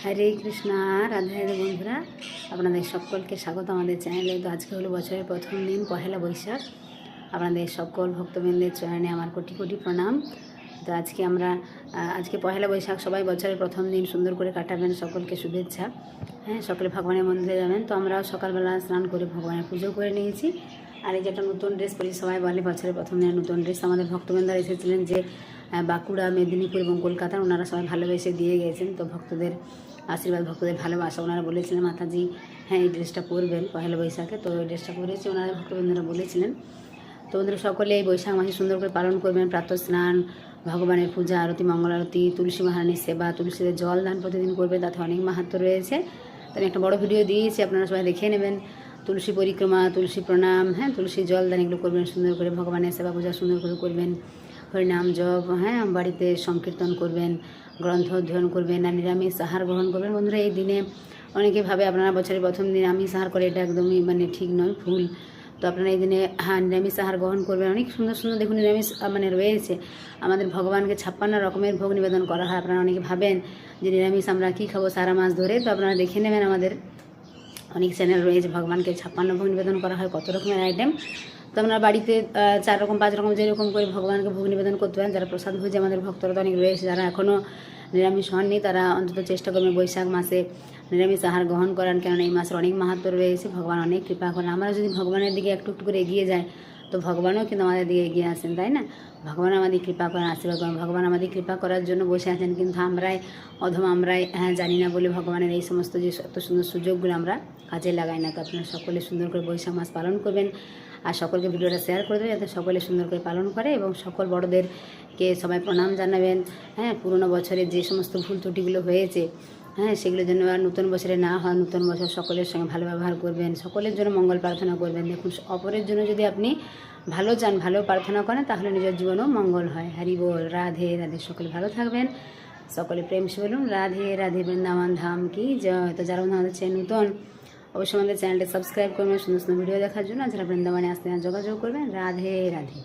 হরে কৃষ্ণা, রাধে রাধে বন্ধুরা, আপনাদের সকলকে স্বাগত আমাদের চ্যানেলে। তো আজকে হলো বছরের প্রথম দিন, পহেলা বৈশাখ। আপনাদের সকল ভক্তবৃন্দের চরণে আমার কোটি কোটি প্রণাম। তো আজকে পহেলা বৈশাখ, সবাই বছরের প্রথম দিন সুন্দর করে কাটাবেন, সকলকে শুভেচ্ছা। হ্যাঁ, সকলে ভগবানের মন্দিরে যাবেন। তো আমরা সকালবেলা স্নান করে ভগবানের পুজো করে নিয়েছি। আর এই যে একটা নতুন ড্রেস পরি, সবাই বলে বছরের প্রথম দিনের নতুন ড্রেস। আমাদের ভক্তবৃন্দরা এসেছিলেন যে বাঁকুড়া, মেদিনীপুর এবং কলকাতার, ওনারা সবাই ভালোবেসে দিয়ে গেছেন। তো ভক্তদের আশীর্বাদ, ভক্তদের ভালোবাসা, ওনারা বলেছিলেন মাতাজি হ্যাঁ এই ড্রেসটা পরবেন পহেলা বৈশাখে। তো এই ড্রেসটা পরেছি, ওনারা ভক্তবৃন্দরা বলেছিলেন। তো ওদের সকলে এই বৈশাখ মাসে সুন্দর করে পালন করবেন। প্রাতঃ স্নান, ভগবানের পূজা, আরতি, মঙ্গল আরতি, তুলসী মহারানীর সেবা, তুলসীদের জল দান প্রতিদিন করবে, তাতে অনেক মাহাত্ম্য রয়েছে। তো আমি একটা বড় ভিডিও দিয়েছি, আপনারা সবাই দেখে নেবেন। তুলসী পরিক্রমা, তুলসী প্রণাম, হ্যাঁ তুলসী জল দান এগুলো করবেন সুন্দর করে, ভগবানের সেবা পূজা সুন্দর করে করবেন। হরিনাম জপ, হ্যাঁ বাড়িতে সংকীর্তন করবেন, গ্রন্থ অধ্যয়ন করবেন, আর নিরামিষ আহার গ্রহণ করবেন। বন্ধুরা, এই দিনে অনেকে ভাবে আপনারা বছরের প্রথম দিন আমিষ আহার করে, এটা একদমই ঠিক নয়, ভুল। তো আপনারা এই দিনে নিরামিষ আহার গ্রহণ করবেন। অনেক সুন্দর সুন্দর দেখুন নিরামিষ রয়েছে। আমাদের ভগবানকে 56 রকমের ভোগ নিবেদন করা হয়। আপনারা অনেকে ভাবেন যে নিরামিষ আমরা কী খাবো সারা মাস ধরে। তো আপনারা দেখে নেবেন, আমাদের অনেক চ্যানেল রয়েছে, ভগবানকে 56 ভোগ নিবেদন করা হয়, কত রকমের আইটেম। তো আপনারা বাড়িতে 4 রকম 5 রকম যেরকম করে ভগবানকে ভোগ নিবেদন করতে পারেন। যারা প্রসাদ ভোজে, আমাদের ভক্তরা তো অনেক রয়েছে, যারা এখনও নিরামিষ হননি, তারা অন্তত চেষ্টা করবেন বৈশাখ মাসে নিরামিষ আহার গ্রহণ করান। কেননা এই মাসের অনেক মাহাত্ম্য রয়েছে, ভগবান অনেক কৃপা করেন। আমরা যদি ভগবানের দিকে একটু একটু করে এগিয়ে যাই, তো ভগবানও কিন্তু আমাদের দিকে এগিয়ে আসেন, তাই না? ভগবান আমাদের কৃপা করেন, আশীর্বাদ করেন। ভগবান আমাদের কৃপা করার জন্য বসে আছেন, কিন্তু আমরাই জানি না বলে ভগবানের এই সমস্ত যে এত সুন্দর সুযোগগুলো আমরা কাজে লাগাই না। তো আপনারা সকলে সুন্দর করে বৈশাখ মাস পালন করবেন, আর সকলকে ভিডিওটা শেয়ার করে দেবেন যাতে সকলে সুন্দর করে পালন করে, এবং সকল বড়োদেরকে সবাই প্রণাম জানাবেন। হ্যাঁ, পুরনো বছরের যে সমস্ত ভুল ত্রুটিগুলো হয়েছে, হ্যাঁ সেগুলো যেন আর নতুন বছরে না হয়। নতুন বছর সকলের সঙ্গে ভালো ব্যবহার করবেন, সকলের জন্য মঙ্গল প্রার্থনা করবেন। দেখুন, অপরের জন্য যদি আপনি ভালো চান, ভালো প্রার্থনা করেন, তাহলে নিজের জীবনেও মঙ্গল হয়। হরি বল, রাধে রাধে। সকলে ভালো থাকবেন, সকলে প্রেম সে বলুন রাধে রাধে। বৃন্দাবন ধাম কি জয়। তো যারা আমাদের চ্যানেল নতুন, অবশ্যই আমাদের চ্যানেলটি সাবস্ক্রাইব করবেন সুন্দর সুন্দর ভিডিও দেখার জন্য। যারা বৃন্দাবনে আসতে যোগাযোগ করবেন। রাধে রাধে।